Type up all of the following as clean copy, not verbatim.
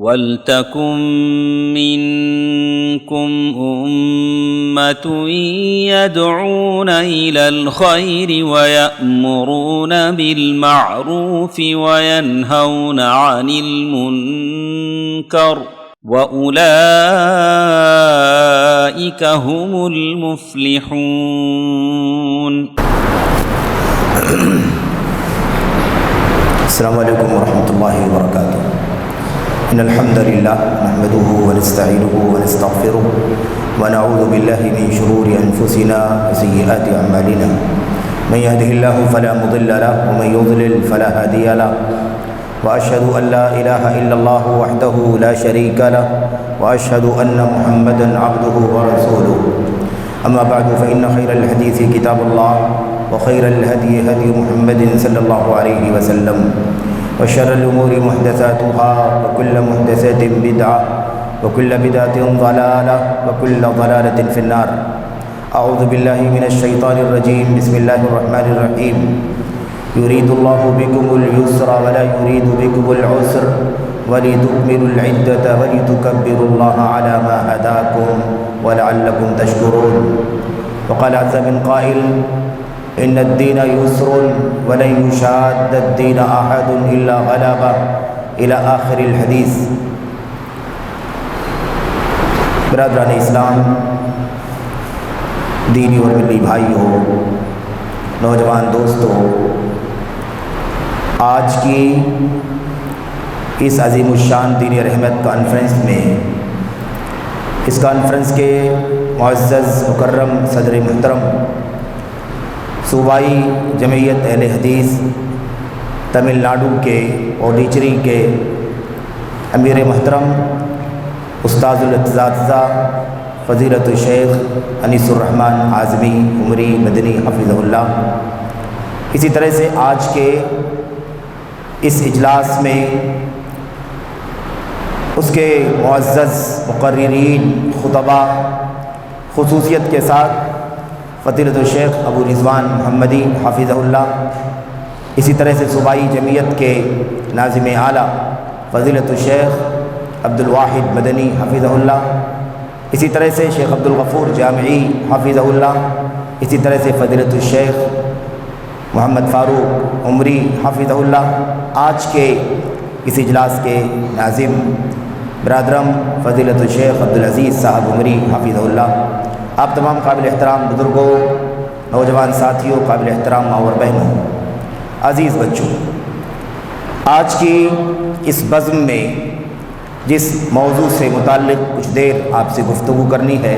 وَلْتَكُن مِّنكُمْ أُمَّةٌ يَدْعُونَ إِلَى الْخَيْرِ وَيَأْمُرُونَ بِالْمَعْرُوفِ وَيَنْهَوْنَ عَنِ الْمُنكَرِ وَأُولَئِكَ هُمُ الْمُفْلِحُونَ۔ السلام علیکم ورحمۃ اللہ وبرکاتہ۔ ان الحمد للہ نحمده ونستعینه ونستغفره ونعوذ باللہ من شرور انفسنا وسیئات اعمالنا من يهده الله فلا مضل له ومن يضلل فلا هادي له واشهد ان لا اله الا الله وحده لا شريك له واشهد ان محمدا عبده ورسوله اما بعد فان خير الحديث كتاب الله وخير الهدي هدي محمد صلى الله عليه وسلم وشر الأمور محدثاتها وكل محدثة بدعة وكل بدعة ضلالة وكل ضلالة في النار۔ أعوذ بالله من الشيطان الرجيم، بسم الله الرحمن الرحيم۔ يريد الله بكم اليسر ولا يريد بكم العسر ولتكملوا العدة ولتكبروا الله على ما هداكم ولعلكم تشكرون۔ وقال عز من قائل ان الدین یسر ولن یشاد الدین احد الا غلبہ الی آخر الحدیث۔ برادران اسلام، دینی اور ملی بھائیوں، نوجوان دوستوں، آج کی اس عظیم الشان دینی رحمت کانفرنس میں، اس کانفرنس کے معزز مکرم صدر محترم صوبائی جمعیت اہل حدیث تمل ناڈو کے پوڈیچری کے امیر محترم استاذ الاساتذہ فضیلت الشیخ انیس الرحمن اعظمی عمری مدنی حفظہ اللہ، اسی طرح سے آج کے اس اجلاس میں اس کے معزز مقررین خطباء، خصوصیت کے ساتھ فضیلت الشیخ ابو رضوان محمدی حافظہ اللہ، اسی طرح سے صوبائی جمعیت کے ناظم اعلیٰ فضیلت الشیخ عبدالواحد مدنی حافظہ اللہ، اسی طرح سے شیخ عبدالغفور جامعی حافظہ اللہ، اسی طرح سے فضیلت الشیخ محمد فاروق عمری حافظہ اللہ، آج کے اس اجلاس کے ناظم برادرم فضیلت الشیخ عبدالعزیز صاحب عمری حافظہ اللہ، آپ تمام قابل احترام بزرگوں، نوجوان ساتھیوں، قابل احترام ماں اور بہنوں، عزیز بچوں، آج کی اس بزم میں جس موضوع سے متعلق کچھ دیر آپ سے گفتگو کرنی ہے،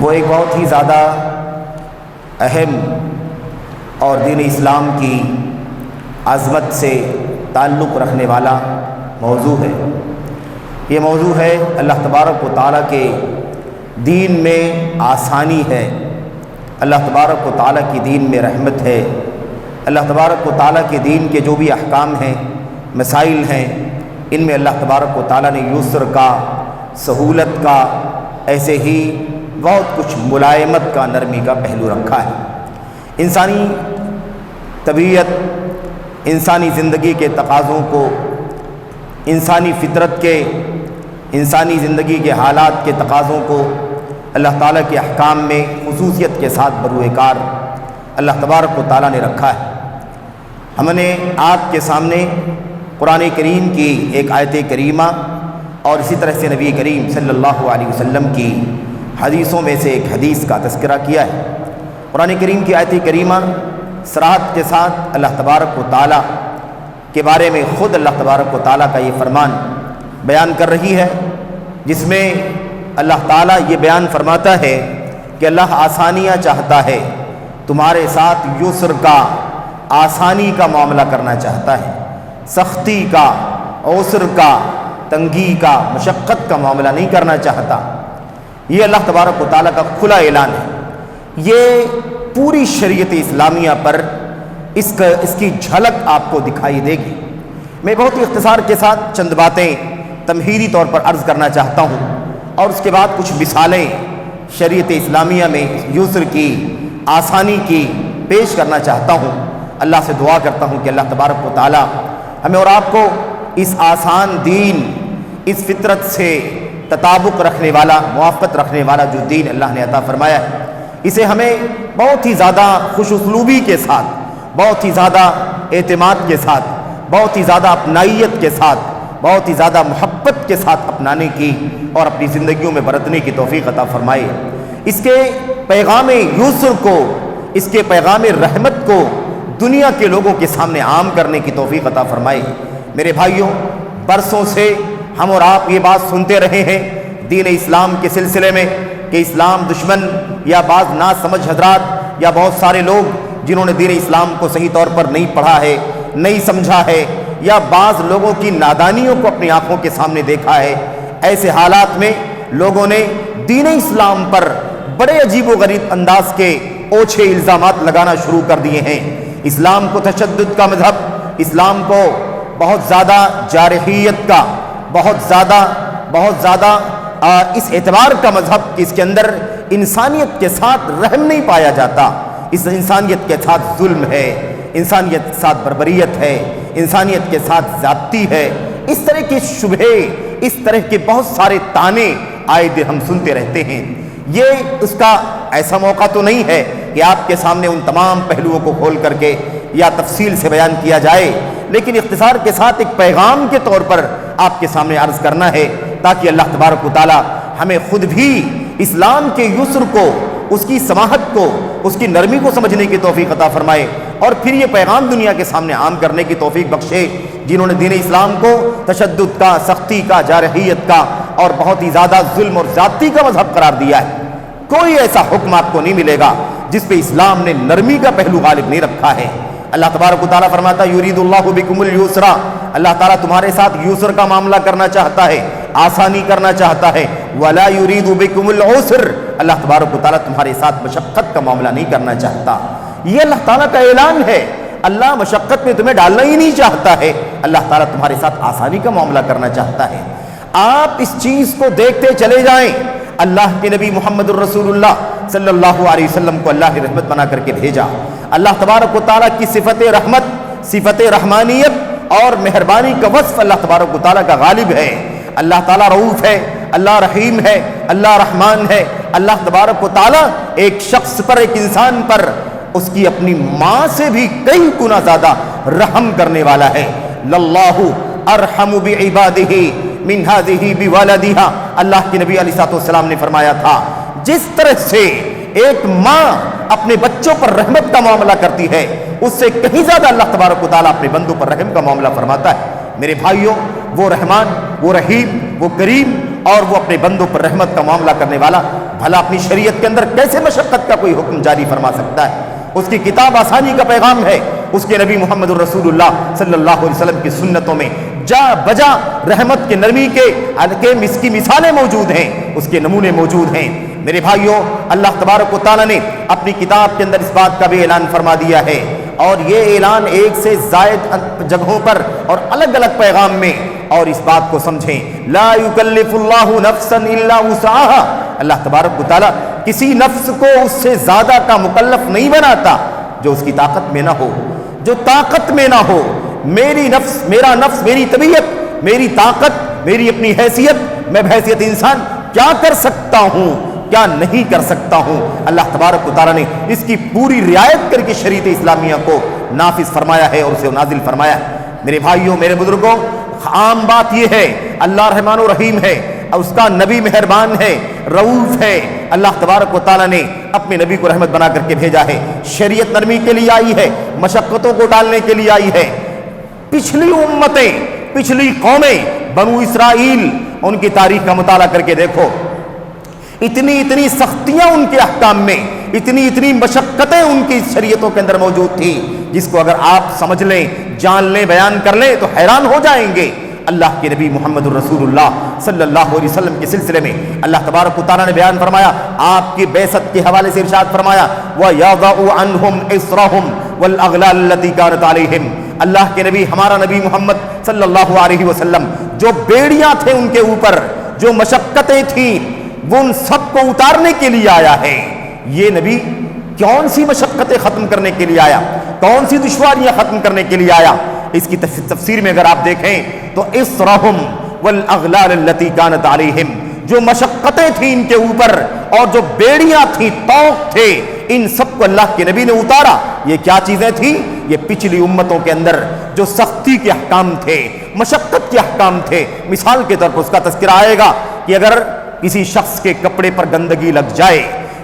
وہ ایک بہت ہی زیادہ اہم اور دین اسلام کی عظمت سے تعلق رکھنے والا موضوع ہے۔ یہ موضوع ہے اللہ تبارک و تعالیٰ کے دین میں آسانی ہے، اللہ تبارک و تعالیٰ کی دین میں رحمت ہے، اللہ تبارک و تعالیٰ کے دین کے جو بھی احکام ہیں، مسائل ہیں، ان میں اللہ تبارک و تعالیٰ نے یسر کا، سہولت کا، ایسے ہی بہت کچھ ملائمت کا، نرمی کا پہلو رکھا ہے۔ انسانی طبیعت، انسانی زندگی کے تقاضوں کو، انسانی فطرت کے، انسانی زندگی کے حالات کے تقاضوں کو اللہ تعالیٰ کے احکام میں خصوصیت کے ساتھ بروئے کار اللہ تبارک و تعالیٰ نے رکھا ہے۔ ہم نے آپ کے سامنے قرآن کریم کی ایک آیت کریمہ اور اسی طرح سے نبی کریم صلی اللہ علیہ وسلم کی حدیثوں میں سے ایک حدیث کا تذکرہ کیا ہے۔ قرآن کریم کی آیت کریمہ صراحت کے ساتھ اللہ تبارک و تعالیٰ کے بارے میں خود اللہ تبارک و تعالیٰ کا یہ فرمان بیان کر رہی ہے، جس میں اللہ تعالیٰ یہ بیان فرماتا ہے کہ اللہ آسانیاں چاہتا ہے، تمہارے ساتھ یسر کا، آسانی کا معاملہ کرنا چاہتا ہے، سختی کا، عسر کا، تنگی کا، مشقت کا معاملہ نہیں کرنا چاہتا۔ یہ اللہ تبارک و تعالیٰ کا کھلا اعلان ہے۔ یہ پوری شریعت اسلامیہ پر اس کی جھلک آپ کو دکھائی دے گی۔ میں بہت ہی اختصار کے ساتھ چند باتیں تمہیدی طور پر عرض کرنا چاہتا ہوں، اور اس کے بعد کچھ مثالیں شریعت اسلامیہ میں یسر کی، آسانی کی پیش کرنا چاہتا ہوں۔ اللہ سے دعا کرتا ہوں کہ اللہ تبارک و تعالی ہمیں اور آپ کو اس آسان دین، اس فطرت سے تطابق رکھنے والا، موافقت رکھنے والا جو دین اللہ نے عطا فرمایا ہے، اسے ہمیں بہت ہی زیادہ خوش اسلوبی کے ساتھ، بہت ہی زیادہ اعتماد کے ساتھ، بہت ہی زیادہ اپنائیت کے ساتھ، بہت ہی زیادہ محبت کے ساتھ اپنانے کی اور اپنی زندگیوں میں برتنے کی توفیق عطا فرمائے۔ اس کے پیغام یسر کو، اس کے پیغام رحمت کو دنیا کے لوگوں کے سامنے عام کرنے کی توفیق عطا فرمائے۔ میرے بھائیوں، برسوں سے ہم اور آپ یہ بات سنتے رہے ہیں دین اسلام کے سلسلے میں کہ اسلام دشمن، یا بعض ناسمجھ حضرات یا بہت سارے لوگ جنہوں نے دین اسلام کو صحیح طور پر نہیں پڑھا ہے، نہیں سمجھا ہے، یا بعض لوگوں کی نادانیوں کو اپنی آنکھوں کے سامنے دیکھا ہے، ایسے حالات میں لوگوں نے دین اسلام پر بڑے عجیب و غریب انداز کے اوچھے الزامات لگانا شروع کر دیے ہیں۔ اسلام کو تشدد کا مذہب، اسلام کو بہت زیادہ جارحیت کا، بہت زیادہ اس اعتبار کا مذہب کہ اس کے اندر انسانیت کے ساتھ رحم نہیں پایا جاتا، اس انسانیت کے ساتھ ظلم ہے، انسانیت کے ساتھ بربریت ہے، انسانیت کے ساتھ زیادتی ہے۔ اس طرح کے شبہے، اس طرح کے بہت سارے طعنے آئے دن ہم سنتے رہتے ہیں۔ یہ اس کا ایسا موقع تو نہیں ہے کہ آپ کے سامنے ان تمام پہلوؤں کو کھول کر کے یا تفصیل سے بیان کیا جائے، لیکن اختصار کے ساتھ ایک پیغام کے طور پر آپ کے سامنے عرض کرنا ہے تاکہ اللہ تبارک و تعالی ہمیں خود بھی اسلام کے یسر کو، اس کی سماحت کو، اس کی نرمی کو سمجھنے کی توفیق عطا فرمائے، اور پھر یہ پیغام دنیا کے سامنے عام کرنے کی توفیق بخشے جنہوں نے دین اسلام کو تشدد کا، سختی کا، جارحیت کا اور بہت ہی زیادہ ظلم اور زیادتی کا مذہب قرار دیا ہے۔ کوئی ایسا حکم آپ کو نہیں ملے گا جس پہ اسلام نے نرمی کا پہلو غالب نہیں رکھا ہے۔ اللہ تبارک و تعالیٰ فرماتا ہے یرید اللہ بکم اليسر، اللہ تعالیٰ تمہارے ساتھ یسر کا معاملہ کرنا چاہتا ہے، آسانی کرنا چاہتا ہے، ولا یرید بکم العسر، اللہ تبارک و تعالیٰ تمہارے ساتھ مشقت کا معاملہ نہیں کرنا چاہتا۔ یہ اللہ تعالیٰ کا اعلان ہے، اللہ مشقت میں تمہیں ڈالنا ہی نہیں چاہتا ہے، اللہ تعالیٰ تمہارے ساتھ آسانی کا معاملہ کرنا چاہتا ہے۔ آپ اس چیز کو دیکھتے چلے جائیں، اللہ کے نبی محمد الرسول اللہ صلی اللہ علیہ وسلم کو اللہ نے رحمت بنا کر کے بھیجا۔ اللہ تبارک و تعالیٰ کی صفت رحمت، صفت رحمانیت اور مہربانی کا وصف اللہ تبارک و تعالیٰ کا غالب ہے۔ اللہ تعالیٰ رؤوف ہے، اللہ رحیم ہے، اللہ رحمان ہے۔ اللہ تبارک و تعالیٰ ایک شخص پر، ایک انسان پر اس کی اپنی ماں سے بھی کئی گنا زیادہ رحم کرنے والا ہے۔ للہ ارحم بعبادہ من ہذہ بولدہا، اللہ کے نبی علیہ الصلوۃ والسلام نے فرمایا تھا جس طرح سے ایک ماں اپنے بچوں پر رحمت کا معاملہ کرتی ہے، اس سے کہیں زیادہ اللہ تبارک و تعالیٰ اپنے بندوں پر رحم کا معاملہ فرماتا ہے۔ میرے بھائیوں، وہ رحمان، وہ رحیم، وہ کریم اور وہ اپنے بندوں پر رحمت کا معاملہ کرنے والا بھلا اپنی شریعت کے اندر کیسے مشقت کا کوئی حکم جاری فرما سکتا ہے؟ اس کی کتاب آسانی کا پیغام ہے، اس کے نبی محمد الرسول اللہ صلی اللہ علیہ وسلم کی سنتوں میں جا بجا رحمت کے نرمی کے اس کی مثالیں موجود ہیں، اس کے نمونے موجود ہیں۔ میرے بھائیوں، اللہ تبارک و تعالیٰ نے اپنی کتاب کے اندر اس بات کا بھی اعلان فرما دیا ہے، اور یہ اعلان ایک سے زائد جگہوں پر اور الگ الگ پیغام میں، اور اس بات کو سمجھیں، لا یکلف اللہ نفسا الا وسعہا، اللہ تبارک و تعالیٰ کسی نفس کو اس سے زیادہ کا مکلف نہیں بناتا جو اس کی طاقت میں نہ ہو، جو طاقت میں نہ ہو۔ میری نفس، میرا نفس، میری طبیعت، میری طاقت، میری اپنی حیثیت، میں بحیثیت انسان کیا کر سکتا ہوں، کیا نہیں کر سکتا ہوں، اللہ تبارک و تعالیٰ نے اس کی پوری رعایت کر کے شریعت اسلامیہ کو نافذ فرمایا ہے اور اسے نازل فرمایا ہے۔ میرے بھائیوں، میرے بزرگوں، عام بات یہ ہے اللہ رحمان و رحیم ہے، اس کا نبی مہربان ہے، رؤوف ہے۔ اللہ تبارک و تعالیٰ نے اپنے نبی کو رحمت بنا کر کے بھیجا ہے، شریعت نرمی کے لیے آئی ہے، مشقتوں کو ڈالنے کے لیے آئی ہے۔ پچھلی امتیں، پچھلی قومیں، بنو اسرائیل، ان کی تاریخ کا مطالعہ کر کے دیکھو، اتنی سختیاں ان کے احکام میں، اتنی مشقتیں ان کی شریعتوں کے اندر موجود تھی، جس کو اگر آپ سمجھ لیں، جان لیں، بیان کر لیں تو حیران ہو جائیں گے۔ اللہ کے نبی محمد الرسول اللہ صلی اللہ علیہ وسلم کے سلسلے میں اللہ تبارک و تعالیٰ نے بیان فرمایا، آپ کی بعثت کے حوالے سے ارشاد فرمایا، وَيَضَعُ عَنْهُمْ إِصْرَهُمْ وَالْأَغْلَالَ الَّتِي كَانَتْ عَلَيْهِمْ، اللہ کے نبی، ہمارا نبی محمد صلی اللہ علیہ وسلم جو بیڑیاں تھے ان کے اوپر، جو مشقتیں تھیں، وہ ان سب کو اتارنے کے لیے آیا ہے۔ یہ نبی کون سی مشقتیں ختم کرنے کے لیے آیا، کون سی دشواریاں ختم کرنے کے لیے آیا؟ اس کی تفسیر میں اگر آپ دیکھیں تو اسرہم والاغلال التي كانت علیہم، جو مشقتیں تھیں ان کے اوپر اور جو بیڑیاں تھیں، طوق تھے، ان سب کو اللہ کے نبی نے اتارا۔ یہ کیا چیزیں تھیں؟ یہ پچھلی امتوں کے اندر جو سختی کے احکام تھے، مشقت کے احکام تھے۔ مثال کے طور پر اس کا تذکرہ آئے گا کہ اگر کسی شخص کے کپڑے پر گندگی لگ جائے،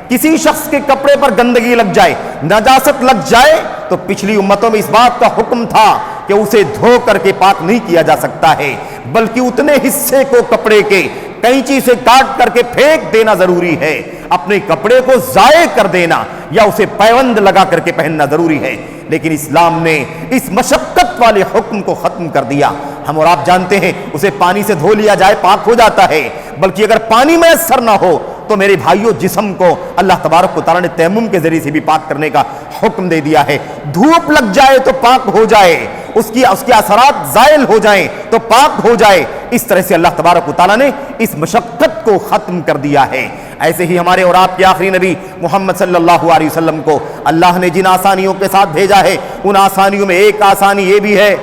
کسی شخص کے کپڑے پر گندگی لگ جائے، نجاست لگ جائے، تو پچھلی امتوں میں اس بات کا حکم تھا کہ اسے دھو کر کے پاک نہیں کیا جا سکتا ہے، بلکہ اتنے حصے کو کپڑے کے کینچی سے کاٹ کر کے پھینک دینا ضروری ہے، اپنے کپڑے کو ضائع کر دینا یا اسے پیوند لگا کر کے پہننا ضروری ہے۔ لیکن اسلام نے اس مشقت والے حکم کو ختم کر دیا۔ ہم اور آپ جانتے ہیں اسے پانی سے دھو لیا جائے پاک ہو جاتا ہے، بلکہ اگر پانی میسر نہ ہو تو میرے بھائیوں جسم کو اللہ تبارک و تعالیٰ نے تیمم کے ذریعے سے بھی پاک کرنے کا حکم دے دیا ہے۔ دھوپ لگ جائے تو پاک ہو جائے، اس کے اثرات زائل ہو جائیں تو پاک ہو جائے۔ اس طرح سے اللہ تبارک و تعالیٰ نے اس مشقت کو ختم کر دیا ہے۔ ایسے ہی ہمارے اور آپ کے آخری نبی محمد صلی اللہ علیہ وسلم کو اللہ نے جن آسانیوں کے ساتھ بھیجا ہے، ان آسانیوں میں ایک آسانی یہ بھی ہے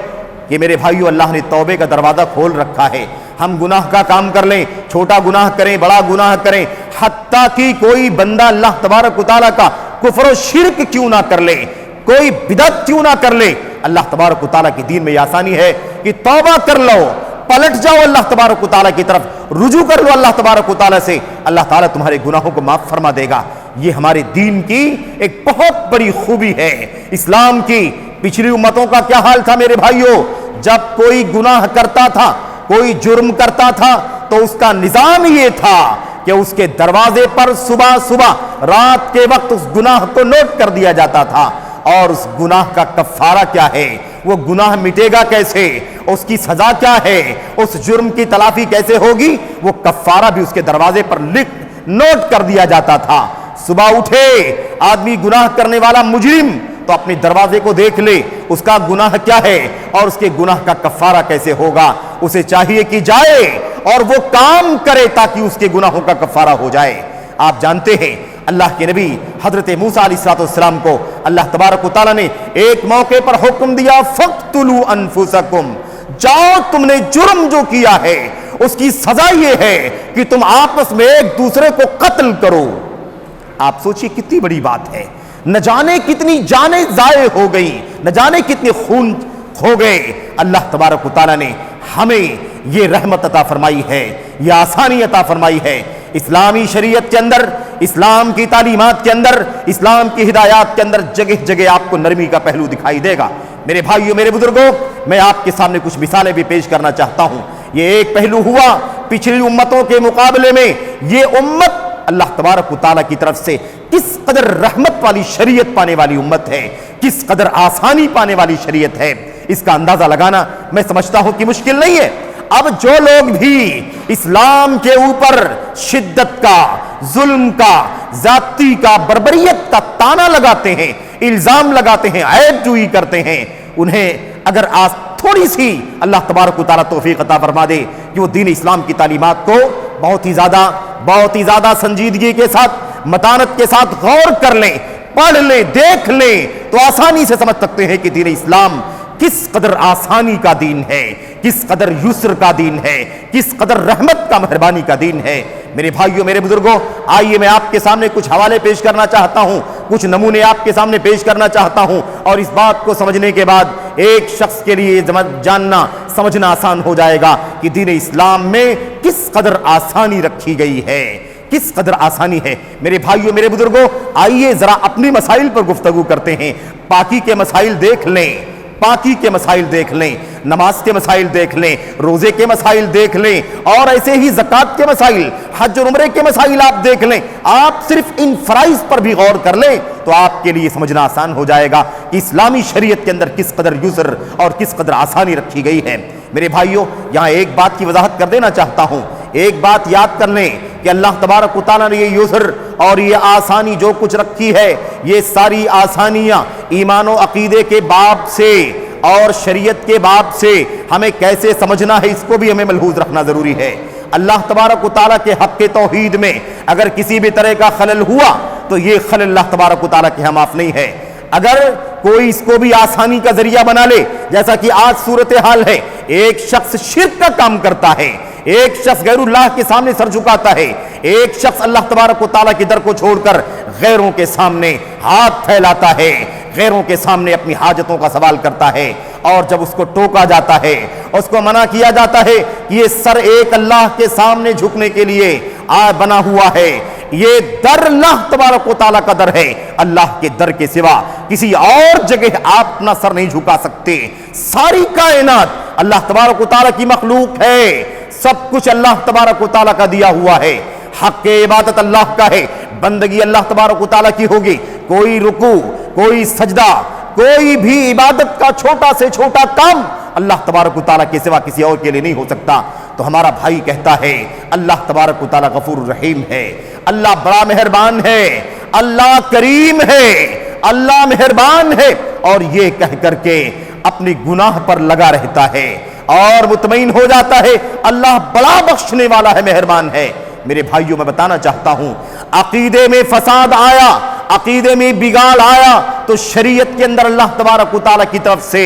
کہ میرے بھائیو اللہ نے توبے کا دروازہ کھول رکھا ہے۔ ہم گناہ کا کام کر لیں، چھوٹا گناہ کریں، بڑا گناہ کریں، حتیٰ کہ کوئی بندہ اللہ تبارک و تعالیٰ کا کفر و شرک کیوں نہ کر لے، کوئی بدعت کیوں نہ کر لے، اللہ تبارک و تعالیٰ کی دین میں یہ آسانی ہے کہ توبہ کر لو، پلٹ جاؤ اللہ تبارک و تعالیٰ کی طرف، رجوع کر لو اللہ تبارک و تعالیٰ سے، اللہ تعالیٰ تمہارے گناہوں کو معاف فرما دے گا۔ یہ ہمارے دین کی ایک بہت بڑی خوبی ہے اسلام کی۔ پچھلی امتوں کا کیا حال تھا میرے بھائیوں؟ جب کوئی گناہ کرتا تھا، کوئی جرم کرتا تھا، تو اس کا نظام یہ تھا کہ اس کے دروازے پر صبح صبح رات کے وقت اس گناہ کو نوٹ کر دیا جاتا تھا، اور اس گناہ کا کفارہ کیا ہے، وہ گناہ مٹے گا کیسے، اس کی سزا کیا ہے، اس جرم کی تلافی کیسے ہوگی، وہ کفارہ بھی اس کے دروازے پر لکھ نوٹ کر دیا جاتا تھا۔ صبح اٹھے آدمی گناہ کرنے والا مجرم تو اپنے دروازے کو دیکھ لے اس کا گناہ کیا ہے اور اس کے گناہ کا کفارہ کیسے ہوگا۔ اسے چاہیے کہ جائے اور وہ کام کرے تاکہ اس کے گناہوں کا کفارہ ہو جائے۔ آپ جانتے ہیں اللہ کے نبی حضرت موسیٰ علیہ السلام کو اللہ تبارک و تعالیٰ نے ایک موقع پر حکم دیا، فَاقْتُلُوا أَنفُسَكُمْ، جاؤ تم نے جرم جو کیا ہے اس کی سزا یہ ہے کہ تم آپس میں ایک دوسرے کو قتل کرو۔ آپ سوچئے کتنی بڑی بات ہے، نہ جانے کتنی جانیں ضائع ہو گئی، نہ جانے کتنے خون ہو گئے۔ اللہ تبارک و تعالیٰ نے ہمیں یہ رحمت عطا فرمائی ہے، یہ آسانی عطا فرمائی ہے۔ اسلامی شریعت کے اندر، اسلام کی تعلیمات کے اندر، اسلام کی ہدایات کے اندر جگہ جگہ آپ کو نرمی کا پہلو دکھائی دے گا۔ میرے بھائیوں، میرے بزرگوں، میں آپ کے سامنے کچھ مثالیں بھی پیش کرنا چاہتا ہوں۔ یہ ایک پہلو ہوا پچھلی امتوں کے مقابلے میں یہ امت اللہ تبارک و تعالیٰ کی طرف سے کس قدر رحمت والی شریعت پانے والی امت ہے، کس قدر آسانی پانے والی شریعت ہے، اس کا اندازہ لگانا میں سمجھتا ہوں کہ مشکل نہیں ہے۔ اب جو لوگ بھی اسلام کے اوپر شدت کا، ظلم کا، ذاتی کا، بربریت کا تانا لگاتے ہیں، الزام لگاتے ہیں، عیب جوئی کرتے ہیں، انہیں اگر تھوڑی سی اللہ تبارک و تعالیٰ توفیق عطا فرما دے کہ وہ دین اسلام کی تعلیمات کو بہت ہی زیادہ سنجیدگی کے ساتھ، متانت کے ساتھ غور کر لیں، پڑھ لیں، دیکھ لیں، تو آسانی سے سمجھ سکتے ہیں کہ دین اسلام کس قدر آسانی کا دین ہے، کس قدر یسر کا دین ہے، کس قدر رحمت کا، مہربانی کا دین ہے۔ میرے بھائیوں، میرے بزرگوں، آئیے میں آپ کے سامنے کچھ حوالے پیش کرنا چاہتا ہوں، کچھ نمونے آپ کے سامنے پیش کرنا چاہتا ہوں، اور اس بات کو سمجھنے کے بعد ایک شخص کے لیے جاننا سمجھنا آسان ہو جائے گا کہ دین اسلام میں کس قدر آسانی رکھی گئی ہے، کس قدر آسانی ہے۔ میرے بھائیوں، میرے بزرگوں، آئیے ذرا اپنی مسائل پر گفتگو کرتے ہیں۔ پاکی کے مسائل دیکھ لیں، پاکی کے مسائل دیکھ لیں، نماز کے مسائل دیکھ لیں، روزے کے مسائل دیکھ لیں، اور ایسے ہی زکوٰۃ کے مسائل، حج اور عمرے کے مسائل آپ دیکھ لیں۔ آپ صرف ان فرائض پر بھی غور کر لیں تو آپ کے لیے سمجھنا آسان ہو جائے گا کہ اسلامی شریعت کے اندر کس قدر یسر اور کس قدر آسانی رکھی گئی ہے۔ میرے بھائیوں، یہاں ایک بات کی وضاحت کر دینا چاہتا ہوں، ایک بات یاد کر لیں کہ اللہ تبارک و تعالیٰ نے یہ یسر اور یہ آسانی جو کچھ رکھی ہے، یہ ساری آسانیاں ایمان و عقیدے کے باب سے اور شریعت کے باب سے ہمیں کیسے سمجھنا ہے اس کو بھی ہمیں ملحوظ رکھنا ضروری ہے۔ اللہ تبارک و تعالیٰ کے حق توحید میں اگر کسی بھی طرح کا خلل ہوا تو یہ خلل اللہ تبارک و تعالیٰ کے ہاں معاف نہیں ہے۔ اگر کوئی اس کو بھی آسانی کا ذریعہ بنا لے، جیسا کہ آج صورتحال ہے، ایک شخص شرک کا کام کرتا ہے، ایک شخص غیر اللہ کے سامنے سر جھکاتا ہے، ایک شخص اللہ تبارک و تعالیٰ کے در کو چھوڑ کر غیروں کے سامنے ہاتھ پھیلاتا ہے، غیروں کے سامنے اپنی حاجتوں کا سوال کرتا ہے، اور جب اس کو ٹوکا جاتا ہے، اس کو منع کیا جاتا ہے کہ یہ سر ایک اللہ کے سامنے جھکنے کے لیے بنا ہوا ہے، یہ در اللہ تبارک و تعالیٰ کا در ہے، اللہ کے در کے سوا کسی اور جگہ آپ اپنا سر نہیں جھکا سکتے۔ ساری کائنات اللہ تبارک و تعالیٰ کی مخلوق ہے، سب کچھ اللہ تبارک و تعالیٰ کا دیا ہوا ہے، حق عبادت اللہ کا ہے، بندگی اللہ تبارک و تعالیٰ کی ہوگی، کوئی رکوع، کوئی سجدہ، کوئی بھی عبادت کا چھوٹا سے چھوٹا کام اللہ تبارک و تعالیٰ کے سوا کسی اور کے لیے نہیں ہو سکتا۔ تو ہمارا بھائی کہتا ہے اللہ تبارک و تعالیٰ غفور الرحیم ہے، اللہ بڑا مہربان ہے، اللہ کریم ہے، اللہ مہربان ہے، اور یہ کہہ کر کے اپنی گناہ پر لگا رہتا ہے اور مطمئن ہو جاتا ہے اللہ بڑا بخشنے والا ہے، مہربان ہے۔ میرے بھائیوں، میں بتانا چاہتا ہوں، عقیدے میں فساد آیا، عقیدے میں بگاڑ آیا تو شریعت کے اندر اللہ تبارک و تعالیٰ کی طرف سے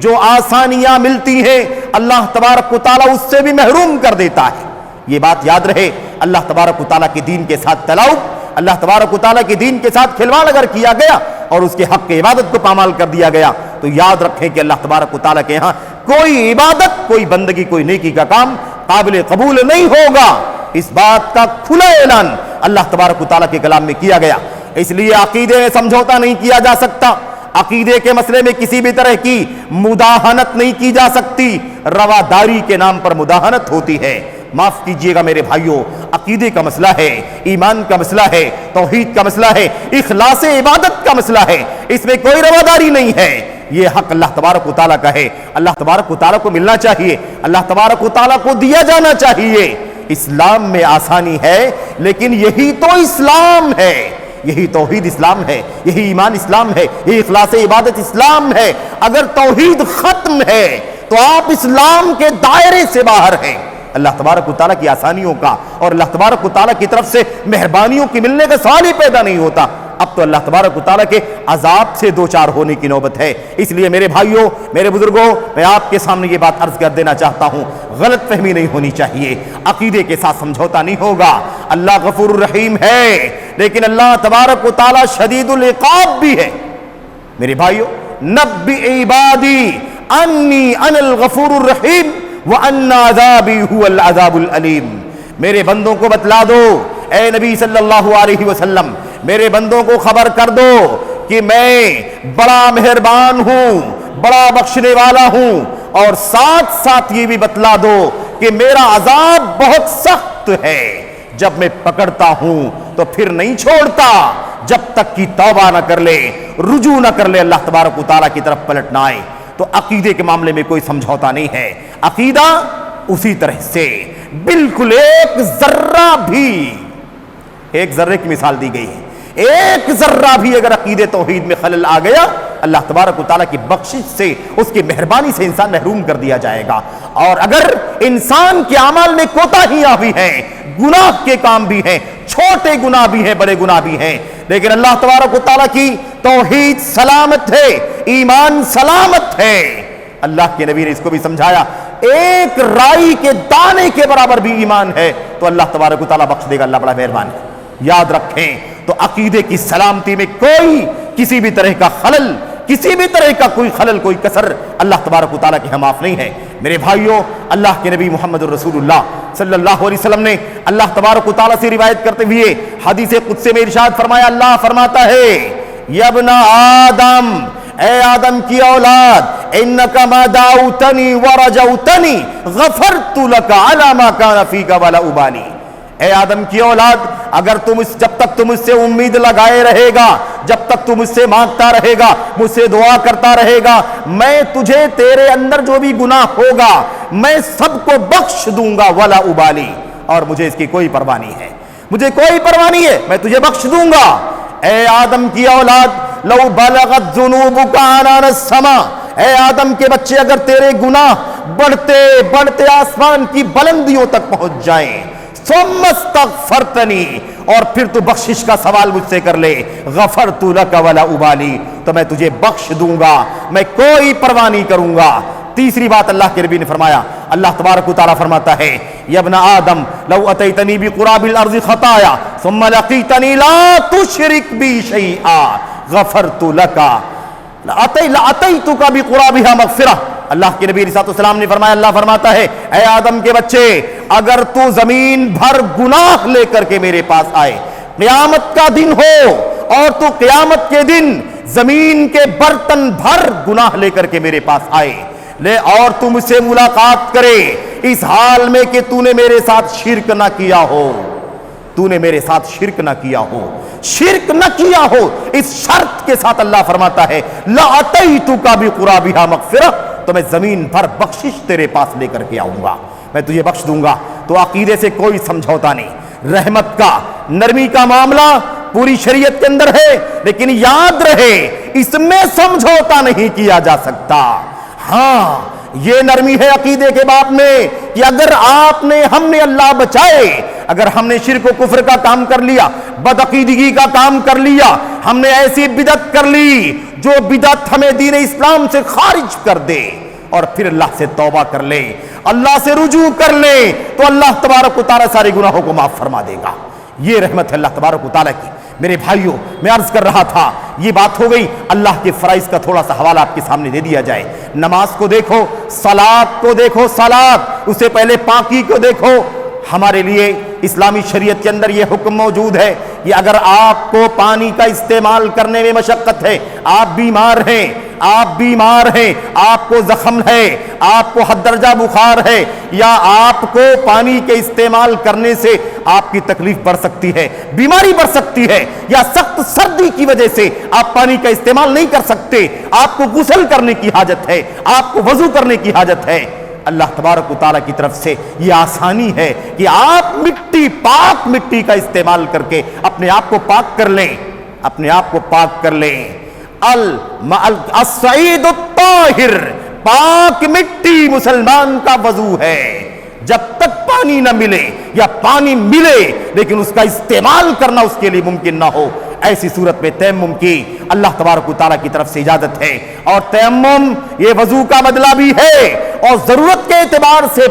جو آسانیاں ملتی ہیں اللہ تبارک و تعالیٰ اس سے بھی محروم کر دیتا ہے۔ یہ بات یاد رہے، اللہ تبارک و تعالیٰ کے دین کے ساتھ تلاؤ، اللہ تبارک و تعالیٰ کے دین کے ساتھ کھلواڑ اگر کیا گیا اور اس کے حق کی عبادت کو پامال کر دیا گیا تو یاد رکھیں کہ اللہ تبارک و تعالیٰ کے ہاں کوئی عبادت، کوئی بندگی، کوئی نیکی کا کام قابل قبول نہیں ہوگا۔ اس بات کا کھلا اعلان اللہ تبارک و تعالیٰ کے کلام میں کیا گیا، اس لیے عقیدے میں سمجھوتا نہیں کیا جا سکتا، عقیدے کے مسئلے میں کسی بھی طرح کی مداہنت نہیں کی جا سکتی، رواداری کے نام پر مداہنت ہوتی ہے۔ معاف کیجئے گا میرے بھائیوں، عقیدے کا مسئلہ ہے، ایمان کا مسئلہ ہے، توحید کا مسئلہ ہے، اخلاص عبادت کا مسئلہ ہے، اس میں کوئی رواداری نہیں ہے۔ یہ حق اللہ تبارک و تعالیٰ کا ہے، اللہ تبارک و تعالیٰ کو ملنا چاہیے، اللہ تبارک و تعالیٰ کو دیا جانا چاہیے۔ اسلام میں آسانی ہے، لیکن یہی تو اسلام ہے، یہی توحید اسلام ہے، یہی ایمان اسلام ہے، یہی اخلاص عبادت اسلام ہے۔ اگر توحید ختم ہے تو آپ اسلام کے دائرے سے باہر ہیں۔ اللہ تبارک و تعالیٰ کی آسانیوں کا اور اللہ تبارک و تعالیٰ کی طرف سے مہربانیوں کی ملنے کا سوال ہی پیدا نہیں ہوتا، اب تو اللہ تبارک و تعالیٰ کے عذاب سے دوچار ہونے کی نوبت ہے۔ اس لیے میرے بھائیوں، میرے بزرگوں، میں آپ کے سامنے یہ بات عرض کر دینا چاہتا ہوں، غلط فہمی نہیں ہونی چاہیے، عقیدے کے ساتھ سمجھوتا نہیں ہوگا۔ اللہ غفور الرحیم ہے، لیکن اللہ تبارک و تعالیٰ شدید العقاب بھی ہے۔ میرے بھائیوں، نبئ عبادی انی انا الغفور الرحیم وان عذابی هو العذاب العلیم۔ میرے بندوں کو بتلا دو، اے نبی صلی اللہ علیہ وسلم، میرے بندوں کو خبر کر دو کہ میں بڑا مہربان ہوں، بڑا بخشنے والا ہوں، اور ساتھ ساتھ یہ بھی بتلا دو کہ میرا عذاب بہت سخت ہے، جب میں پکڑتا ہوں تو پھر نہیں چھوڑتا جب تک کہ توبہ نہ کر لے، رجوع نہ کر لے، اللہ تبارک و تعالیٰ کی طرف پلٹ نہ آئے۔ تو عقیدے کے معاملے میں کوئی سمجھوتا نہیں ہے، عقیدہ اسی طرح سے بالکل ایک ذرہ بھی، ایک ذرے کی مثال دی گئی ہے، ایک ذرہ بھی اگر عقیدے توحید میں خلل آ گیا، اللہ تبارک و تعالیٰ کی بخشش سے، اس کی مہربانی سے انسان محروم کر دیا جائے گا۔ اور اگر انسان کے اعمال میں کوتاہیاں بھی ہیں، گناہ کے کام بھی ہیں، چھوٹے گناہ بھی ہیں، بڑے گناہ بھی ہیں، لیکن اللہ تبارک و تعالیٰ کی توحید سلامت ہے، ایمان سلامت ہے۔ اللہ کے نبی نے اس کو بھی سمجھایا، ایک رائی کے دانے کے برابر بھی ایمان ہے تو اللہ تبارک و تعالیٰ بخش دے گا، اللہ بڑا مہربان ہے۔ یاد رکھیں، تو عقیدے کی سلامتی میں کوئی کسی بھی طرح کا خلل، کسی بھی طرح کا کوئی خلل، کوئی کسر اللہ تبارک و تعالیٰ کے ہاں معاف نہیں ہے۔ میرے بھائیوں، اللہ کے نبی محمد الرسول اللہ صلی اللہ علیہ وسلم نے اللہ تبارک و تعالیٰ سے روایت کرتے ہوئے حدیث قدسی میں ارشاد فرمایا، اللہ فرماتا ہے، یا ابن آدم، اے آدم کی اولاد، انک ما دعوتنی ورجوتنی غفرت لک علی ما کان فیک ولا ابالی۔ اے آدم کی اولاد، اگر جب تک تم مجھ سے امید لگائے رہے گا، جب تک تم مجھ سے مانگتا رہے گا، مجھ سے دعا کرتا رہے گا، میں تجھے تیرے اندر جو بھی گناہ ہوگا میں سب کو بخش دوں گا، ولا ابالی، اور مجھے اس کی کوئی پرواہ نہیں ہے، مجھے کوئی پرواہ نہیں ہے، میں تجھے بخش دوں گا۔ اے آدم کی اولاد، لو بلغت ذنوبک عنان السماء، اے آدم کے بچے، اگر تیرے گناہ بڑھتے بڑھتے آسمان کی بلندیوں تک پہنچ جائیں، ثم استغفرتنی، اور پھر تو بخشش کا سوال مجھ سے کر لے، غفرت لک ولا ابالی، تو تو میں تجھے بخش دوں گا، میں کوئی پرواہ نہیں کروں گا۔ تیسری بات اللہ کے نبی نے فرمایا، اللہ تبارک و تعالیٰ فرماتا ہے یا ابن آدم لو اتیتنی بقراب الارض خطایا ثم لقیتنی لا تشرک بی شیئا غفرت لک لاتیتک بقرابها مغفرہ۔ اللہ کے نبی علیہ الصلوۃ والسلام نے فرمایا، اللہ فرماتا ہے اے آدم کے بچے، اگر تو زمین بھر گناہ لے کر کے میرے پاس آئے، قیامت کا دن ہو اور تو قیامت کے دن زمین کے برتن بھر گناہ لے کر کے میرے پاس آئے لے اور تم مجھ سے ملاقات کرے اس حال میں کہ تو نے میرے ساتھ شرک نہ کیا ہو، تو نے میرے ساتھ شرک نہ کیا ہو، شرک نہ کیا ہو، اس شرط کے ساتھ اللہ فرماتا ہے لَأَتَيْتُكَ بِقُرَابِهَا مَغْفِرَةً، تو میں زمین بھر بخشش تیرے پاس لے کر کے آؤں گا، میں تجھے بخش دوں گا۔ تو عقیدے سے کوئی سمجھوتا نہیں، رحمت کا نرمی کا معاملہ پوری شریعت کے اندر ہے، لیکن یاد رہے اس میں سمجھوتا نہیں کیا جا سکتا۔ ہاں یہ نرمی ہے عقیدے کے باب میں کہ اگر ہم نے اللہ بچائے، اگر ہم نے شرک و کفر کا کام کر لیا، بدعقیدگی کا کام کر لیا، ہم نے ایسی بدعت کر لی جو بدعت ہمیں دین اسلام سے خارج کر دے، اور پھر اللہ سے توبہ کر لے، اللہ سے رجوع کر لے، تو اللہ تبارک و تعالیٰ سارے گناہوں کو معاف فرما دے گا۔ یہ رحمت ہے اللہ تبارک و تعالیٰ کی۔ میرے بھائیوں، میں عرض کر رہا تھا یہ بات ہو گئی، اللہ کے فرائض کا تھوڑا سا حوالہ آپ کے سامنے دے دیا جائے۔ نماز کو دیکھو، صلاۃ کو دیکھو، صلاۃ اسے پہلے پاکی کو دیکھو۔ ہمارے لیے اسلامی شریعت کے اندر یہ حکم موجود ہے کہ اگر آپ کو پانی کا استعمال کرنے میں مشقت ہے، آپ بیمار ہیں، آپ کو زخم ہے، آپ کو حد درجہ بخار ہے، یا آپ کو پانی کے استعمال کرنے سے آپ کی تکلیف بڑھ سکتی ہے، بیماری بڑھ سکتی ہے، یا سخت سردی کی وجہ سے آپ پانی کا استعمال نہیں کر سکتے، آپ کو غسل کرنے کی حاجت ہے، آپ کو وضو کرنے کی حاجت ہے، اللہ تبارک و تعالیٰ کی طرف سے یہ آسانی ہے کہ آپ پاک مٹی کا استعمال کر کے اپنے آپ کو پاک کر لیں، اپنے آپ کو پاک کر لیں۔ الصعید الطاہر، پاک مٹی مسلمان کا وضو ہے۔ جب تک پانی نہ ملے یا پانی ملے لیکن اس کا استعمال کرنا اس کے لیے ممکن نہ ہو، ایسی صورت میں تیمم کی اللہ تبارک و تعالیٰ کی طرف سے اجازت ہے، اور تیمم یہ وضو کا بدلہ بھی ہے اور ضرورت کے اعتبار سے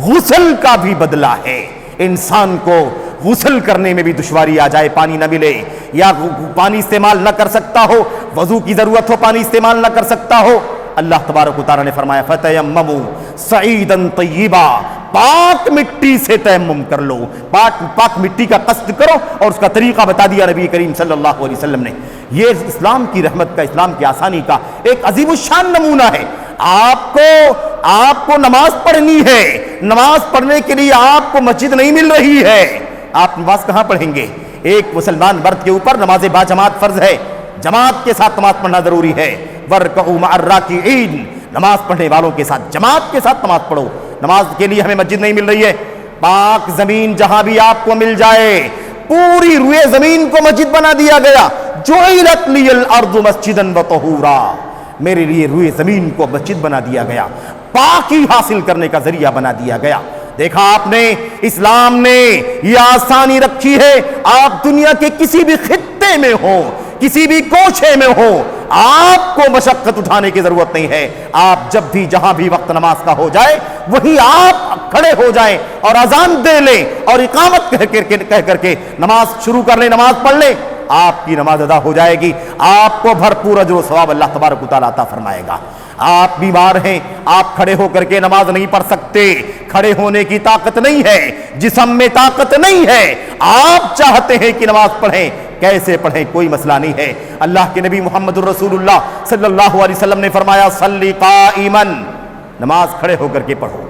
غسل کا بھی بدلہ ہے۔ انسان کو غسل کرنے میں بھی دشواری آ جائے، پانی نہ ملے یا پانی استعمال نہ کر سکتا ہو، وضو کی ضرورت ہو، پانی استعمال نہ کر سکتا ہو، اللہ تبارک و تعالیٰ نے فرمایا فَتَيَمَّمُوا صَعِيدًا طَيِّبًا، پاک مٹی سے تیمم کر لو، پاک مٹی کا قصد کرو، اور اس کا طریقہ بتا دیا نبی کریم صلی اللہ علیہ وسلم نے۔ یہ اسلام کی رحمت کا، اسلام کی آسانی کا ایک عظیم الشان نمونہ ہے۔ آپ کو نماز پڑھنی ہے، نماز پڑھنے کے لیے آپ کو مسجد نہیں مل رہی ہے، آپ نماز کہاں پڑھیں گے؟ ایک مسلمان مرد کے اوپر نماز باجماعت فرض ہے، جماعت کے ساتھ نماز پڑھنا ضروری ہے۔ وَارْكَعُوا مَعَ الرَّاكِعِينَ، نماز پڑھنے والوں کے ساتھ، جماعت کے ساتھ نماز پڑھو۔ نماز کے لیے ہمیں مسجد نہیں مل رہی ہے، پاک زمین جہاں بھی آپ کو مل جائے، پوری روئے زمین کو مسجد بنا دیا گیا۔ جُعِلَتْ لِيَ الْأَرْضُ مَسْجِدًا وَطَهُورًا، میرے لیے روئے زمین کو مسجد بنا دیا گیا، پاکی حاصل کرنے کا ذریعہ بنا دیا گیا۔ دیکھا آپ نے، اسلام نے یہ آسانی رکھی ہے، آپ دنیا کے کسی بھی خطے میں ہو، کسی بھی کوشے میں ہو، آپ کو مشقت اٹھانے کی ضرورت نہیں ہے۔ آپ جب بھی جہاں بھی وقت نماز کا ہو جائے وہیں آپ کھڑے ہو جائیں اور اذان دے لیں اور اقامت کہہ کر کے نماز شروع کر لیں، نماز پڑھ لیں، آپ کی نماز ادا ہو جائے گی، آپ کو بھرپور اجر و ثواب اللہ تبارک و تعالیٰ عطا فرمائے گا۔ آپ بیمار ہیں، آپ کھڑے ہو کر کے نماز نہیں پڑھ سکتے، کھڑے ہونے کی طاقت نہیں ہے، جسم میں طاقت نہیں ہے، آپ چاہتے ہیں کہ نماز پڑھیں، کیسے پڑھیں کوئی مسئلہ نہیں ہے۔ اللہ کے نبی محمد الرسول اللہ صلی اللہ علیہ وسلم نے فرمایا صلی قائما، نماز کھڑے ہو کر کے پڑھو،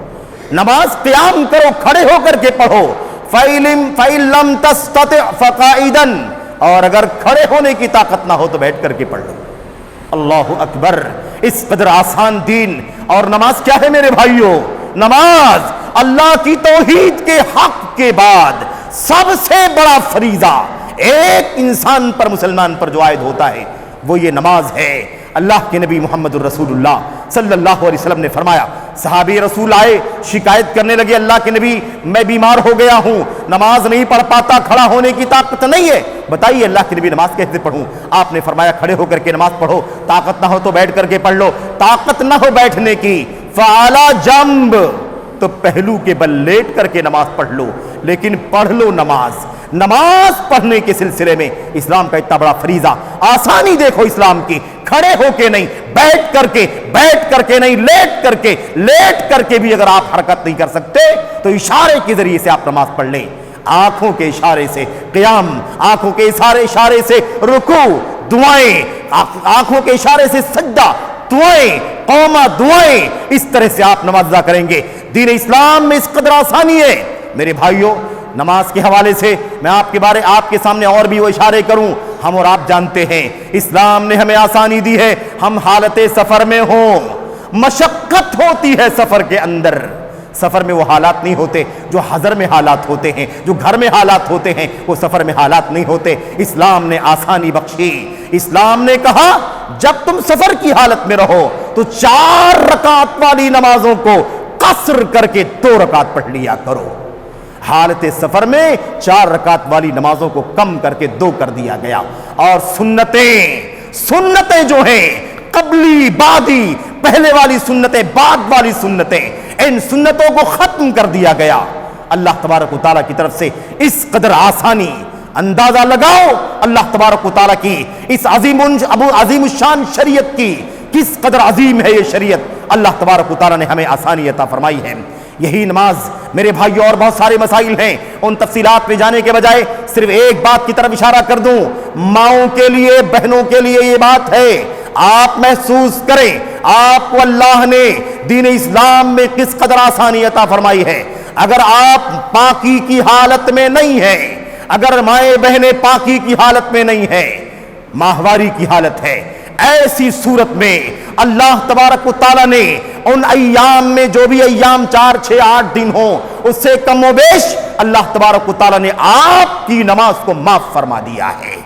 نماز قیام کرو، کھڑے ہو کر کے پڑھو، فَإِن لَمْ تَسْتَطِعْ فَقَائِدًا، اور اگر کھڑے ہونے کی طاقت نہ ہو تو بیٹھ کر کے پڑھ لو۔ اللہ اکبر، اس قدر آسان دین۔ اور نماز کیا ہے میرے بھائیوں؟ نماز اللہ کی توحید کے حق کے بعد سب سے بڑا فریضہ ایک انسان پر، مسلمان پر جو عائد ہوتا ہے وہ یہ نماز ہے۔ اللہ کے نبی محمد الرسول اللہ صلی اللہ علیہ وسلم نے فرمایا صحابی رسول آئے, شکایت کرنے لگے, اللہ کے نبی میں بیمار ہو گیا ہوں, نماز نہیں پڑھ پاتا, کھڑا ہونے کی طاقت نہیں ہے, بتائیے اللہ کے نبی نماز کیسے پڑھوں؟ آپ نے فرمایا کھڑے ہو کر کے نماز پڑھو, طاقت نہ ہو تو بیٹھ کر کے پڑھ لو, طاقت نہ ہو بیٹھنے کی فعلا جنب تو پہلو کے بل لیٹ کر کے نماز پڑھ لو, لیکن پڑھ لو نماز. نماز پڑھنے کے سلسلے میں اسلام کا اتنا بڑا فریضہ, آسانی دیکھو اسلام کی, کھڑے ہو کے نہیں, بیٹھ کر کے نہیں, لیٹ کر کے بھی اگر آپ حرکت نہیں کر سکتے تو اشارے کے ذریعے سے آپ نماز پڑھ لیں. آنکھوں کے اشارے سے قیام, آنکھوں کے اشارے سے رکوع, دعائیں, آنکھوں کے اشارے سے سجدہ, دعائیں, قوما دعائیں, اس طرح سے آپ نماز ادا کریں گے. دین اسلام میں اس قدر آسانی ہے. میرے بھائیوں, نماز کے حوالے سے میں آپ کے سامنے اور بھی وہ اشارے کروں. ہم اور آپ جانتے ہیں اسلام نے ہمیں آسانی دی ہے. ہم حالت سفر میں ہوں, مشقت ہوتی ہے سفر کے اندر, سفر میں وہ حالات نہیں ہوتے جو حضر میں حالات ہوتے ہیں, جو گھر میں حالات ہوتے ہیں وہ سفر میں حالات نہیں ہوتے. اسلام نے آسانی بخشی. اسلام نے کہا جب تم سفر کی حالت میں رہو تو 4 رکعت والی نمازوں کو قصر کر کے 2 رکعت پڑھ لیا کرو. حالت سفر میں 4 رکعت والی نمازوں کو کم کر کے 2 کر دیا گیا. اور سنتیں جو ہیں قبلی بادی, پہلے والی سنتیں, بعد والی سنتیں, ان سنتوں کو ختم کر دیا گیا. اللہ تبارک و تعالیٰ کی طرف سے اس قدر آسانی, اندازہ لگاؤ اللہ تبارک و تعالیٰ کی اس عظیم الشان شریعت کی کس قدر عظیم ہے یہ شریعت. اللہ تبارک و تعالیٰ نے ہمیں آسانی عطا فرمائی ہے. یہی نماز میرے بھائیوں, اور بہت سارے مسائل ہیں, ان تفصیلات میں جانے کے بجائے صرف ایک بات کی طرف اشارہ کر دوں. ماؤں کے لیے, بہنوں کے لیے یہ بات ہے, آپ محسوس کریں آپ کو اللہ نے دین اسلام میں کس قدر آسانی عطا فرمائی ہے. اگر آپ پاکی کی حالت میں نہیں ہیں, اگر مائیں بہنیں پاکی کی حالت میں نہیں ہیں, ماہواری کی حالت ہے, ایسی صورت میں اللہ تبارک و تعالیٰ نے ان ایام میں جو بھی ایام 4, 6, 8 دن ہوں, اس سے کم و بیش اللہ تبارک و تعالیٰ نے آپ کی نماز کو معاف فرما دیا ہے.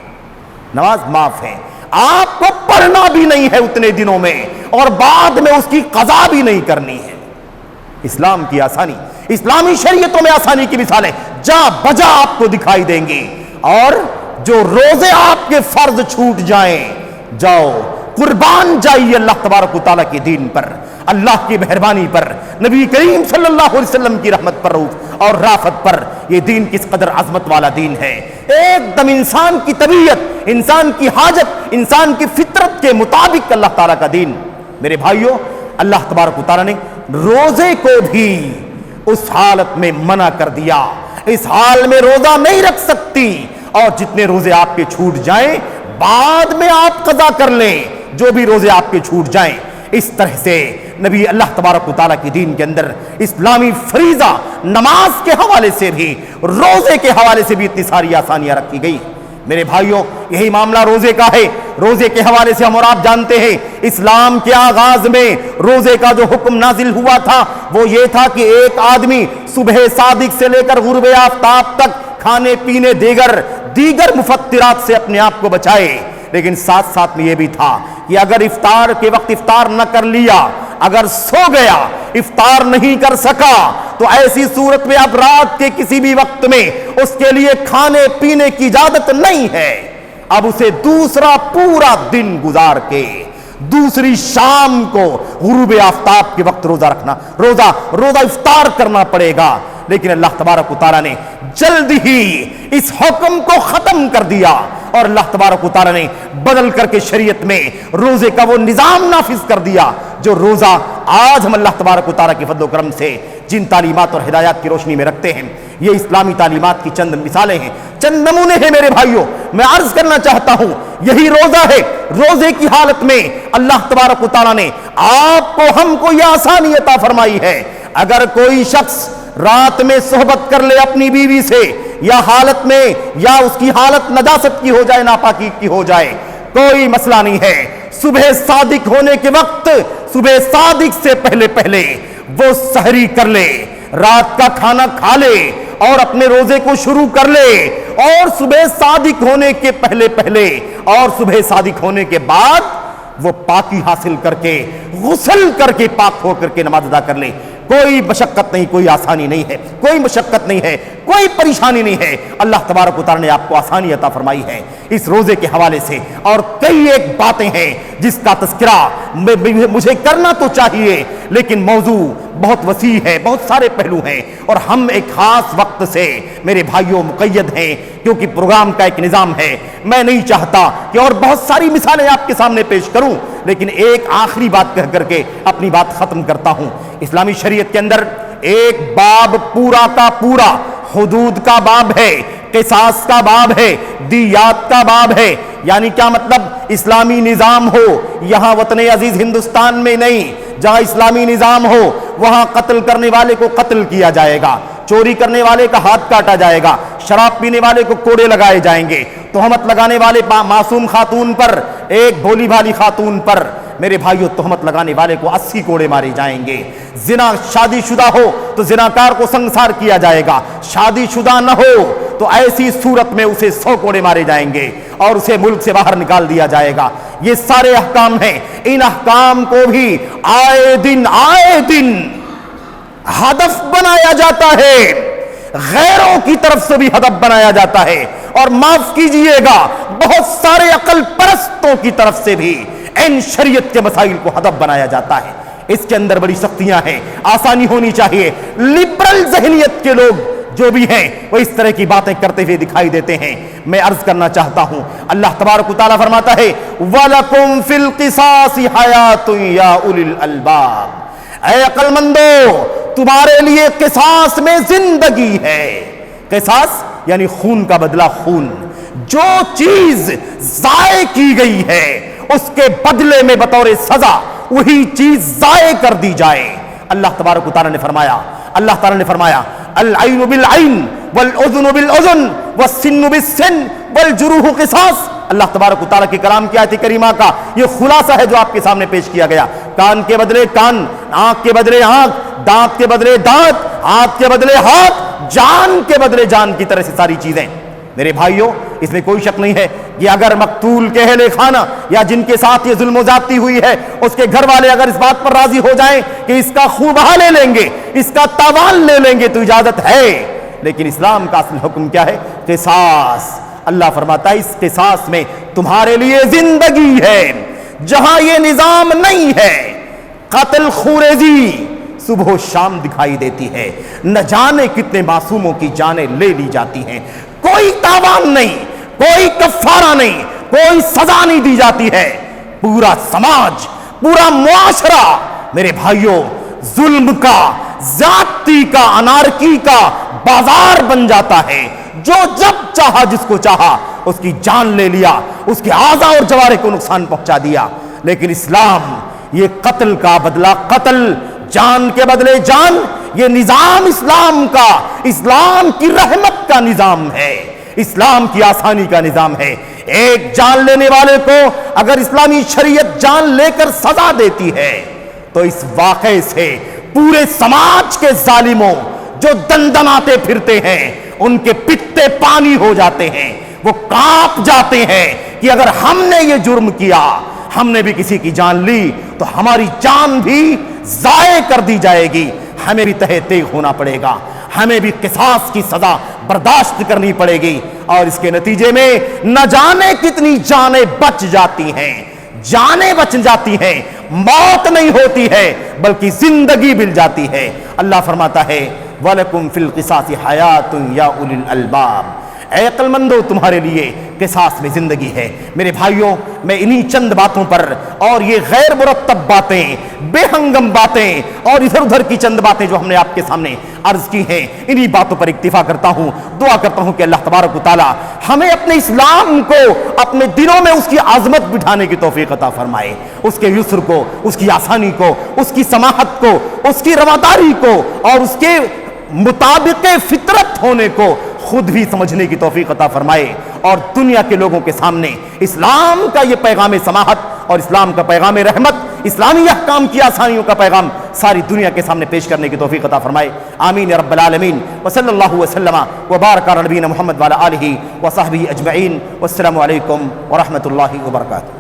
نماز معاف ہے, آپ کو پڑھنا بھی نہیں ہے اتنے دنوں میں, اور بعد میں اس کی قضا بھی نہیں کرنی ہے. اسلام کی آسانی, اسلامی شریعتوں میں آسانی کی مثالیں جا بجا آپ کو دکھائی دیں گی. اور جو روزے آپ کے فرض چھوٹ جائیں, جاؤ قربان جائیے اللہ تبارک و تعالیٰ کے دین پر, اللہ کی مہربانی پر, نبی کریم صلی اللہ علیہ وسلم کی رحمت پر اور رافت پر. یہ دین کس قدر عظمت والا دین ہے. ایک دم انسان کی طبیعت, انسان کی حاجت, انسان کی فطرت کے مطابق اللہ تعالیٰ کا دین. میرے بھائیوں, اللہ تبارک و تعالیٰ نے روزے کو بھی اس حالت میں منع کر دیا. اس حال میں روزہ نہیں رکھ سکتی, اور جتنے روزے آپ کے چھوٹ جائیں بعد میں آپ قضا کر لیں, جو بھی روزے آپ کے چھوٹ جائیں. اس طرح سے نبی اللہ تبارک و تعالیٰ کی دین کے اندر اسلامی فریضہ نماز کے حوالے سے بھی, روزے کے حوالے سے بھی اتنی ساری آسانیاں رکھی گئی. میرے بھائیوں, یہی معاملہ روزے کا ہے. روزے کے حوالے سے ہم اور آپ جانتے ہیں اسلام کے آغاز میں روزے کا جو حکم نازل ہوا تھا وہ یہ تھا کہ ایک آدمی صبح صادق سے لے کر غروب آفتاب تک کھانے پینے دیگر مفطرات سے اپنے آپ کو بچائے. لیکن ساتھ ساتھ میں یہ بھی تھا کہ اگر افطار کے وقت افطار نہ کر لیا, اگر سو گیا, افطار نہیں کر سکا, تو ایسی صورت میں اب رات کے کسی بھی وقت میں اس کے لیے کھانے پینے کی اجازت نہیں ہے. اب اسے دوسرا پورا دن گزار کے دوسری شام کو غروب آفتاب کے وقت روزہ افطار کرنا پڑے گا. لیکن اللہ تبارک و تعالیٰ نے جلد ہی اس حکم کو ختم کر دیا, اور اللہ تبارک و تعالیٰ نے بدل کر کے شریعت میں روزے کا وہ نظام نافذ کر دیا جو روزہ آج ہم اللہ تبارک و تعالیٰ کے فضل و کرم سے جن تعلیمات اور ہدایات کی روشنی میں رکھتے ہیں. یہ اسلامی تعلیمات کی چند مثالیں ہیں, چند نمونے ہیں. میرے بھائیوں, میں عرض کرنا چاہتا ہوں یہی روزہ ہے. روزے کی حالت میں اللہ تبارک و تعالیٰ نے آپ کو, ہم کو یہ آسانی عطا فرمائی ہے. اگر کوئی شخص رات میں صحبت کر لے اپنی بیوی سے, یا حالت میں, یا اس کی حالت نجاست کی ہو جائے, ناپاکی کی ہو جائے, کوئی مسئلہ نہیں ہے. صبح صادق ہونے کے وقت, صبح صادق سے پہلے وہ سحری کر لے, رات کا کھانا کھا لے اور اپنے روزے کو شروع کر لے, اور صبح صادق ہونے کے پہلے اور صبح صادق ہونے کے بعد وہ پاکی حاصل کر کے غسل کر کے پاک ہو کر کے نماز ادا کر لے. کوئی مشقت نہیں, کوئی آسانی نہیں ہے, کوئی مشقت نہیں ہے, کوئی پریشانی نہیں ہے. اللہ تبارک و تعالی نے آپ کو آسانی عطا فرمائی ہے اس روزے کے حوالے سے. اور کئی ایک باتیں ہیں جس کا تذکرہ مجھے کرنا تو چاہیے, لیکن موضوع بہت وسیع ہے, بہت سارے پہلو ہیں, اور ہم ایک خاص وقت سے میرے بھائیوں مقید ہیں, کیونکہ پروگرام کا ایک نظام ہے. میں نہیں چاہتا کہ اور بہت ساری مثالیں آپ کے سامنے پیش کروں, لیکن ایک آخری بات کہہ کر کے اپنی بات ختم کرتا ہوں. اسلامی شریعت کے اندر ایک باب پورا کا پورا حدود کا باب ہے, قصاص کا باب ہے, دیات کا باب ہے. یعنی کیا مطلب؟ اسلامی نظام ہو یہاں وطن عزیز ہندوستان میں نہیں, جہاں اسلامی نظام ہو وہاں قتل کرنے والے کو قتل کیا جائے گا, چوری کرنے والے کا ہاتھ کاٹا جائے گا, شراب پینے والے کو کوڑے لگائے جائیں گے, تہمت لگانے والے معصوم خاتون پر, ایک بھولی بھالی خاتون پر میرے بھائیوں تہمت لگانے والے کو 80 کوڑے مارے جائیں گے. زنا شادی شدہ ہو تو زناکار کو سنسار کیا جائے گا, شادی شدہ نہ ہو تو ایسی صورت میں اسے 100 کوڑے مارے جائیں گے اور اسے ملک سے باہر نکال دیا جائے گا. یہ سارے احکام ہیں. ان احکام کو بھی آئے دن ہدف بنایا جاتا ہے, غیروں کی طرف سے بھی ہدف بنایا جاتا ہے, اور معاف کیجئے گا بہت سارے عقل پرستوں کی طرف سے بھی ان شریعت کے مسائل کو ہدف بنایا جاتا ہے. اس کے اندر بڑی سختیاں ہیں, آسانی ہونی چاہیے. لبرل ذہنیت کے لوگ جو بھی ہیں وہ اس طرح کی باتیں کرتے ہوئے دکھائی دیتے ہیں. میں عرض کرنا چاہتا ہوں, اللہ تبارک و تعالیٰ فرماتا ہے وَلَكُمْ فِي الْقِصَاصِ حَيَاتٌ يَا أُولِي الْأَلْبَابِ, اے عقل مندو تمہارے لیے قصاص میں زندگی ہے. قصاص یعنی خون کا بدلہ خون. جو چیز ضائع کی گئی ہے اس کے بدلے میں بطور سزا وہی چیز ضائع کر دی جائے. اللہ تبارک و تعالیٰ نے فرمایا العین بالعین والاذن بالاذن والسن بالسن والجروح قصاص. اللہ تبارک و تعالیٰ کے کلام کی آیت کریمہ کا یہ خلاصہ ہے جو آپ کے سامنے پیش کیا گیا. کان کے بدلے کان, آنکھ کے بدلے آنکھ, دانت کے بدلے دانت, ہاتھ کے بدلے ہاتھ, جان کے بدلے جان کی طرح سے ساری چیزیں. میرے بھائیوں اس میں کوئی شک نہیں ہے کہ اگر مقتول کے اہل خانہ یا جن کے ساتھ یہ ظلم و زیادتی ہوئی ہے اس کے گھر والے اگر اس بات پر راضی ہو جائیں کہ اس کا خون بہا لے لیں گے, اس کا تاوان لے لیں گے تو اجازت ہے. لیکن اسلام کا اصل حکم کیا ہے؟ قصاص. اللہ فرماتا ہے اس قصاص میں تمہارے لیے زندگی ہے. جہاں یہ نظام نہیں ہے قتل خوریزی صبح و شام دکھائی دیتی ہے, نہ جانے کتنے معصوموں کی جانیں لے لی جاتی ہیں. کوئی تاوان نہیں, کوئی کفارہ نہیں, کوئی سزا نہیں دی جاتی ہے. پورا سماج, پورا معاشرہ میرے بھائیوں ظلم کا, زیادتی کا, انارکی کا بازار بن جاتا ہے. جو جب چاہا جس کو چاہا اس کی جان لے لیا, اس کے اعضاء اور جوارح کو نقصان پہنچا دیا. لیکن اسلام یہ قتل کا بدلہ قتل, جان کے بدلے جان, یہ نظام اسلام کا, اسلام کی رحمت کا نظام ہے, اسلام کی آسانی کا نظام ہے. ایک جان لینے والے کو اگر اسلامی شریعت جان لے کر سزا دیتی ہے تو اس واقعے سے پورے سماج کے ظالموں جو دندناتے پھرتے ہیں ان کے پتے پانی ہو جاتے ہیں, وہ کانپ جاتے ہیں کہ اگر ہم نے یہ جرم کیا, ہم نے بھی کسی کی جان لی تو ہماری جان بھی ضائع کر دی جائے گی, ہمیں بھی تہہ تیغ ہونا پڑے گا, ہمیں بھی قصاص کی سزا برداشت کرنی پڑے گی. اور اس کے نتیجے میں نہ جانے کتنی جانیں بچ جاتی ہیں, جانیں بچ جاتی ہیں, موت نہیں ہوتی ہے بلکہ زندگی مل جاتی ہے. اللہ فرماتا ہے وَلَكُمْ فِي الْقِصَاصِ حَيَاتٌ يَا أُولِي الْأَلْبَابِ, اے عقل مندو تمہارے لیے قصاص میں زندگی ہے. میرے بھائیوں میں انہی چند باتوں پر اور یہ غیر مرتب باتیں, بے ہنگم باتیں اور ادھر ادھر کی چند باتیں جو ہم نے آپ کے سامنے عرض کی ہیں, انہی باتوں پر اکتفا کرتا ہوں. دعا کرتا ہوں کہ اللہ تبارک و تعالی ہمیں اپنے اسلام کو اپنے دلوں میں اس کی عظمت بٹھانے کی توفیق عطا فرمائے, اس کے یسر کو, اس کی آسانی کو, اس کی سماحت کو, اس کی رواداری کو اور اس کے مطابق فطرت ہونے کو خود بھی سمجھنے کی توفیق عطا فرمائے, اور دنیا کے لوگوں کے سامنے اسلام کا یہ پیغام سماحت اور اسلام کا پیغام رحمت, اسلامی احکام کی آسانیوں کا پیغام ساری دنیا کے سامنے پیش کرنے کی توفیق عطا فرمائے. آمین یا رب العالمین. وصلی اللہ وسلم وبارک علی نبینا محمد وعلی آلہ وصحبہ اجمعین. والسلام علیکم ورحمۃ اللہ وبرکاتہ.